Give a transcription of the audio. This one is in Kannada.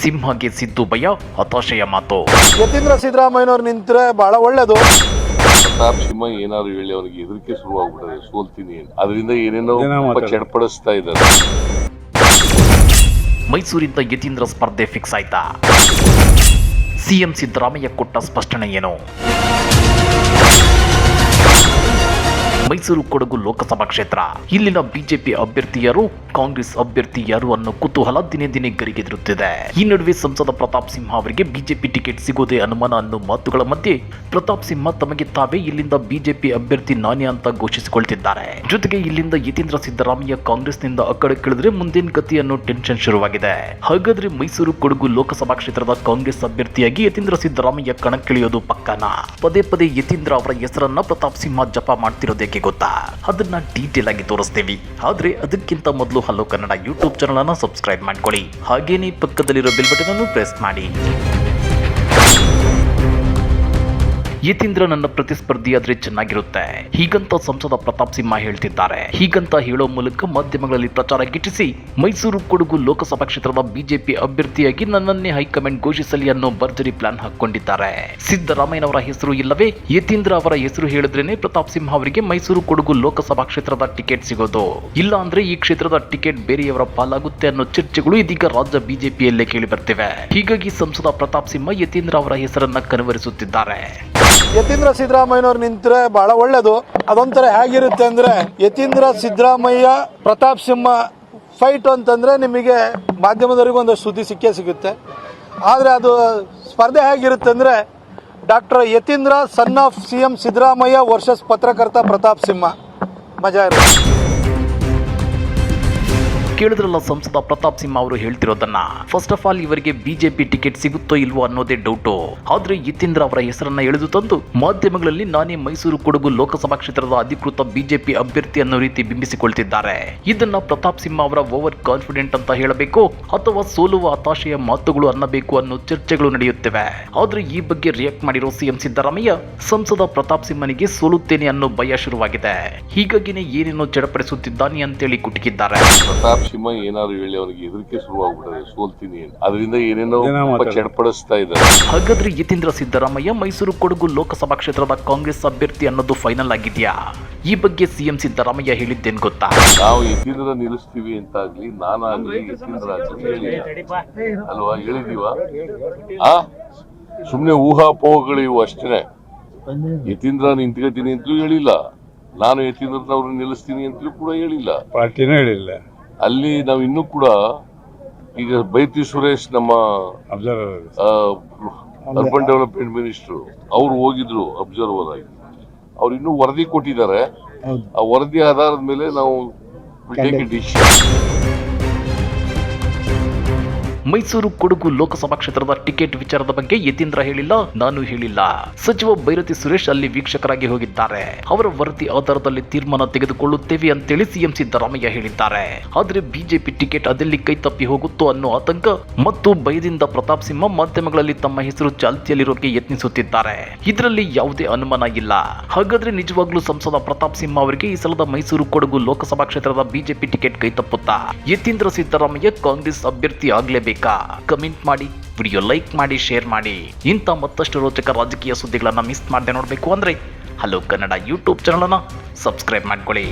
ಸಿಂಹಗೆ ಸಿದ್ದು ಭಯ ಹತಾಶೆಯ ಮಾತು. ಯತೀಂದ್ರ ಸಿದ್ದರಾಮಯ್ಯನವ್ರು ನಿಂತರೆ ಬಹಳ ಒಳ್ಳೇದು. ಪ್ರತಾಪ್ ಸಿಂಹ ಏನಾದ್ರು ಹೇಳಿ ಅವನಿಗೆ ಹೆದರಿಕೆ ಶುರುವಾಗ್ಬಿಟ್ಟರೆ ಸೋಲ್ತೀನಿ ಅದರಿಂದ ಏನೇನೋ ಚಡ್ಪಡಿಸ್ತಾ ಇದ್ದಾರೆ. ಮೈಸೂರಿಂದ ಯತೀಂದ್ರ ಸ್ಪರ್ಧೆ ಫಿಕ್ಸ್ ಆಯ್ತಾ? ಸಿಎಂ ಸಿದ್ದರಾಮಯ್ಯ ಕೊಟ್ಟ ಸ್ಪಷ್ಟನೆ ಏನು? ಮೈಸೂರು ಕೊಡಗು ಲೋಕಸಭಾ ಕ್ಷೇತ್ರ, ಇಲ್ಲಿನ ಬಿಜೆಪಿ ಅಭ್ಯರ್ಥಿ ಯಾರು, ಕಾಂಗ್ರೆಸ್ ಅಭ್ಯರ್ಥಿ ಯಾರು ಅನ್ನೋ ಕುತೂಹಲ ದಿನೇ ದಿನೇ ಗರಿಗೆದರುತ್ತಿದೆ. ಈ ನಡುವೆ ಸಂಸದ ಪ್ರತಾಪ್ ಸಿಂಹ ಅವರಿಗೆ ಬಿಜೆಪಿ ಟಿಕೆಟ್ ಸಿಗೋದೇ ಅನುಮಾನ ಅನ್ನೋ ಮಾತುಗಳ ಮಧ್ಯೆ ಪ್ರತಾಪ್ ಸಿಂಹ ತಮಗೆ ತಾವೇ ಇಲ್ಲಿಂದ ಬಿಜೆಪಿ ಅಭ್ಯರ್ಥಿ ನಾನೇ ಅಂತ ಘೋಷಿಸಿಕೊಳ್ತಿದ್ದಾರೆ. ಜೊತೆಗೆ ಇಲ್ಲಿಂದ ಯತೀಂದ್ರ ಸಿದ್ದರಾಮಯ್ಯ ಕಾಂಗ್ರೆಸ್ನಿಂದ ಅಕ್ಕಡಕ್ಕಿಳಿದ್ರೆ ಮುಂದಿನ ಗತಿ ಅನ್ನೋ ಟೆನ್ಷನ್ ಶುರುವಾಗಿದೆ. ಹಾಗಾದ್ರೆ ಮೈಸೂರು ಕೊಡಗು ಲೋಕಸಭಾ ಕ್ಷೇತ್ರದ ಕಾಂಗ್ರೆಸ್ ಅಭ್ಯರ್ಥಿಯಾಗಿ ಯತೀಂದ್ರ ಸಿದ್ದರಾಮಯ್ಯ ಕಣಕ್ಕಿಳಿಯೋದು ಪಕ್ಕನಾ? ಪದೇ ಪದೇ ಯತೀಂದ್ರ ಅವರ ಹೆಸರನ್ನ ಪ್ರತಾಪ್ ಸಿಂಹ ಜಪ ಮಾಡ್ತಿರೋದೇ ಗೊತ್ತಾ? ಅದನ್ನ ಡೀಟೇಲ್ ಆಗಿ ತೋರಿಸ್ತೀವಿ. ಆದ್ರೆ ಅದಕ್ಕಿಂತ ಮೊದಲು ಹಲೋ ಕನ್ನಡ ಯೂಟ್ಯೂಬ್ ಚಾನಲ್ ಅನ್ನು ಸಬ್ಸ್ಕ್ರೈಬ್ ಮಾಡ್ಕೊಳ್ಳಿ. ಹಾಗೇನೇ ಪಕ್ಕದಲ್ಲಿರೋ ಬೆಲ್ ಬಟನ್ ಅನ್ನು ಪ್ರೆಸ್ ಮಾಡಿ. ಯತೀಂದ್ರ ನನ್ನ ಪ್ರತಿಸ್ಪರ್ಧಿಯಾದ್ರೆ ಚೆನ್ನಾಗಿರುತ್ತೆ, ಹೀಗಂತ ಸಂಸದ ಪ್ರತಾಪ್ ಸಿಂಹ ಹೇಳ್ತಿದ್ದಾರೆ. ಹೀಗಂತ ಹೇಳೋ ಮೂಲಕ ಮಾಧ್ಯಮಗಳಲ್ಲಿ ಪ್ರಚಾರ ಗಿಟ್ಟಿಸಿ ಮೈಸೂರು ಕೊಡಗು ಲೋಕಸಭಾ ಕ್ಷೇತ್ರದ ಬಿಜೆಪಿ ಅಭ್ಯರ್ಥಿಯಾಗಿ ನನ್ನನ್ನೇ ಹೈಕಮಾಂಡ್ ಘೋಷಿಸಲಿ ಅನ್ನೋ ಭರ್ಜರಿ ಪ್ಲಾನ್ ಹಾಕೊಂಡಿದ್ದಾರೆ. ಸಿದ್ದರಾಮಯ್ಯನವರ ಹೆಸರು ಇಲ್ಲವೇ ಯತೀಂದ್ರ ಅವರ ಹೆಸರು ಹೇಳಿದ್ರೇನೆ ಪ್ರತಾಪ್ ಸಿಂಹ ಅವರಿಗೆ ಮೈಸೂರು ಕೊಡಗು ಲೋಕಸಭಾ ಕ್ಷೇತ್ರದ ಟಿಕೆಟ್ ಸಿಗೋದು. ಇಲ್ಲ ಅಂದ್ರೆ ಈ ಕ್ಷೇತ್ರದ ಟಿಕೆಟ್ ಬೇರೆಯವರ ಪಾಲಾಗುತ್ತೆ ಅನ್ನೋ ಚರ್ಚೆಗಳು ಇದೀಗ ರಾಜ್ಯ ಬಿಜೆಪಿಯಲ್ಲೇ ಕೇಳಿ ಬರ್ತಿವೆ. ಹೀಗಾಗಿ ಸಂಸದ ಪ್ರತಾಪ್ ಸಿಂಹ ಯತೀಂದ್ರ ಅವರ ಹೆಸರನ್ನ ಕನವರಿಸುತ್ತಿದ್ದಾರೆ. ಯತೀಂದ್ರ ಸಿದ್ದರಾಮಯ್ಯನವ್ರು ನಿಂತರೆ ಬಹಳ ಒಳ್ಳೇದು. ಅದೊಂಥರ ಹೇಗಿರುತ್ತೆ ಅಂದ್ರೆ, ಯತೀಂದ್ರ ಸಿದ್ದರಾಮಯ್ಯ ಪ್ರತಾಪ್ ಸಿಂಹ ಫೈಟ್ ಅಂತಂದ್ರೆ ನಿಮಗೆ ಮಾಧ್ಯಮದವರಿಗೂ ಒಂದು ಸುದ್ದಿ ಸಿಕ್ಕೇ ಸಿಗುತ್ತೆ. ಆದರೆ ಅದು ಸ್ಪರ್ಧೆ ಹೇಗಿರುತ್ತೆ ಅಂದ್ರೆ, doctor Yathindra son of CM Siddaramaiah versus ಪತ್ರಕರ್ತ ಪ್ರತಾಪ್ ಸಿಂಹ. ಮಜಾ ಇರುತ್ತೆ. ಕೇಳಿದ್ರಲ್ಲ ಸಂಸದ ಪ್ರತಾಪ್ ಸಿಂಹ ಅವರು ಹೇಳ್ತಿರೋದನ್ನ. ಫಸ್ಟ್ ಆಫ್ ಆಲ್ ಇವರಿಗೆ ಬಿಜೆಪಿ ಟಿಕೆಟ್ ಸಿಗುತ್ತೋ ಇಲ್ವೋ ಅನ್ನೋದೇ ಡೌಟು. ಆದ್ರೆ ಯತೀಂದ್ರ ಅವರ ಹೆಸರನ್ನ ಎಳೆದು ತಂದು ಮಾಧ್ಯಮಗಳಲ್ಲಿ ನಾನೇ ಮೈಸೂರು ಕೊಡಗು ಲೋಕಸಭಾ ಕ್ಷೇತ್ರದ ಅಧಿಕೃತ ಬಿಜೆಪಿ ಅಭ್ಯರ್ಥಿ ಅನ್ನೋ ರೀತಿ ಬಿಂಬಿಸಿಕೊಳ್ತಿದ್ದಾರೆ. ಇದನ್ನ ಪ್ರತಾಪ್ ಸಿಂಹ ಅವರ ಓವರ್ ಕಾನ್ಫಿಡೆಂಟ್ ಅಂತ ಹೇಳಬೇಕು ಅಥವಾ ಸೋಲುವ ಹತಾಶೆಯ ಮಾತುಗಳು ಅನ್ನಬೇಕು ಅನ್ನೋ ಚರ್ಚೆಗಳು ನಡೆಯುತ್ತಿವೆ. ಆದ್ರೆ ಈ ಬಗ್ಗೆ ರಿಯಾಕ್ಟ್ ಮಾಡಿರೋ ಸಿಎಂ ಸಿದ್ದರಾಮಯ್ಯ ಸಂಸದ ಪ್ರತಾಪ್ ಸಿಂಹನಿಗೆ ಸೋಲುತ್ತೇನೆ ಅನ್ನೋ ಭಯ ಶುರುವಾಗಿದೆ. ಹೀಗಾಗಿನೇ ಏನೇನೋ ಚಡಪಡಿಸುತ್ತಿದ್ದಾನೆ ಅಂತೇಳಿ ಕುಟುಕಿದ್ದಾರೆ. ಪ್ರತಾಪ್ ಸಿಂಹ ಏನಾದ್ರು ಹೇಳಿ ಅವನಿಗೆ ಹೆದರಿಕೆ ಶುರುವಾಗ್ಬಿಟ್ಟರೆ ಸೋಲ್ತೀನಿ ಅದರಿಂದ ಏನೇನೋ ಚಡ್ಪಡಿಸ್ತಾ ಇದ್ದಾರೆ. ಹಾಗಾದ್ರೆ ಯತೀಂದ್ರ ಸಿದ್ದರಾಮಯ್ಯ ಮೈಸೂರು ಕೊಡಗು ಲೋಕಸಭಾ ಕ್ಷೇತ್ರದ ಕಾಂಗ್ರೆಸ್ ಅಭ್ಯರ್ಥಿ ಅನ್ನೋದು ಫೈನಲ್ ಆಗಿದೆಯಾ? ಈ ಬಗ್ಗೆ ಸಿಎಂ ಸಿದ್ದರಾಮಯ್ಯ ಹೇಳಿದ್ದೇನು ಗೊತ್ತಾ? ನಾವು ಯತೀಂದ್ರ ನಿಲ್ಲಿಸ್ತೀವಿ ಅಂತಾಗ್ಲಿ ನಾನಾಗ್ಲಿ ಯತೀಂದ್ರ ಅಲ್ವಾ ಹೇಳಿದೀವ? ಸುಮ್ನೆ ಊಹಾಪೋಹಗಳಿವು ಅಷ್ಟೇ. ಯತೀಂದ್ರ ನಿಂತ್ಕೊತೀನಿ ಅಂತಲೂ ಹೇಳಿಲ್ಲ, ನಾನು ಯತೀಂದ್ರನವ್ರನ್ನ ನಿಲ್ಲಿಸ್ತೀನಿ ಅಂತಲೂ ಕೂಡ ಹೇಳಿಲ್ಲ, ಪಾರ್ಟಿನೂ ಹೇಳಿಲ್ಲ. ಅಲ್ಲಿ ನಾವು ಇನ್ನೂ ಕೂಡ ಈಗ ಬೈತಿ ಸುರೇಶ್ ನಮ್ಮ ಅರ್ಬನ್ ಡೆವಲಪ್ಮೆಂಟ್ ಮಿನಿಸ್ಟರ್ ಅವರು ಹೋಗಿದ್ರು ಅಬ್ಸರ್ವರ್ ಆಗಿ. ಅವ್ರು ಇನ್ನೂ ವರದಿ ಕೊಟ್ಟಿದ್ದಾರೆ. ಆ ವರದಿ ಆಧಾರದ ಮೇಲೆ ನಾವು ಡಿಸಿಷನ್. ಮೈಸೂರು ಕೊಡಗು ಲೋಕಸಭಾ ಕ್ಷೇತ್ರದ ಟಿಕೆಟ್ ವಿಚಾರದ ಬಗ್ಗೆ ಯತೀಂದ್ರ ಹೇಳಿಲ್ಲ, ನಾನು ಹೇಳಿಲ್ಲ. ಸಚಿವ ಬೈರತಿ ಸುರೇಶ್ ಅಲ್ಲಿ ವೀಕ್ಷಕರಾಗಿ ಹೋಗಿದ್ದಾರೆ. ಅವರ ವರದಿ ಆಧಾರದಲ್ಲಿ ತೀರ್ಮಾನ ತೆಗೆದುಕೊಳ್ಳುತ್ತೇವೆ ಅಂತೇಳಿ ಸಿಎಂ ಸಿದ್ದರಾಮಯ್ಯ ಹೇಳಿದ್ದಾರೆ. ಆದ್ರೆ ಬಿಜೆಪಿ ಟಿಕೆಟ್ ಅದೆಲ್ಲಿ ಕೈ ತಪ್ಪಿ ಹೋಗುತ್ತೋ ಅನ್ನೋ ಆತಂಕ ಮತ್ತು ಭಯದಿಂದ ಪ್ರತಾಪ್ ಸಿಂಹ ಮಾಧ್ಯಮಗಳಲ್ಲಿ ತಮ್ಮ ಹೆಸರು ಚಾಲ್ತಿಯಲ್ಲಿರೋಕೆ ಯತ್ನಿಸುತ್ತಿದ್ದಾರೆ. ಇದರಲ್ಲಿ ಯಾವುದೇ ಅನುಮಾನ ಇಲ್ಲ. ಹಾಗಾದ್ರೆ ನಿಜವಾಗ್ಲೂ ಸಂಸದ ಪ್ರತಾಪ್ ಸಿಂಹ ಅವರಿಗೆ ಈ ಸಲದ ಮೈಸೂರು ಕೊಡಗು ಲೋಕಸಭಾ ಕ್ಷೇತ್ರದ ಬಿಜೆಪಿ ಟಿಕೆಟ್ ಕೈ ತಪ್ಪುತ್ತಾ? ಯತೀಂದ್ರ ಸಿದ್ದರಾಮಯ್ಯ ಕಾಂಗ್ರೆಸ್ ಅಭ್ಯರ್ಥಿ ಆಗ್ಲೇಬೇಕು? ಕಮೆಂಟ್ ಮಾಡಿ, ವಿಡಿಯೋ ಲೈಕ್ ಮಾಡಿ, ಶೇರ್ ಮಾಡಿ. ಇಂಥ ಮತ್ತಷ್ಟು ರೋಚಕ ರಾಜಕೀಯ ಸುದ್ದಿಗಳನ್ನ ಮಿಸ್ ಮಾಡದೆ ನೋಡಬೇಕು ಅಂದ್ರೆ ಹಲೋ ಕನ್ನಡ ಯೂಟ್ಯೂಬ್ ಚಾನಲ್ ಅನ್ನು ಸಬ್ಸ್ಕ್ರೈಬ್ ಮಾಡ್ಕೊಳ್ಳಿ.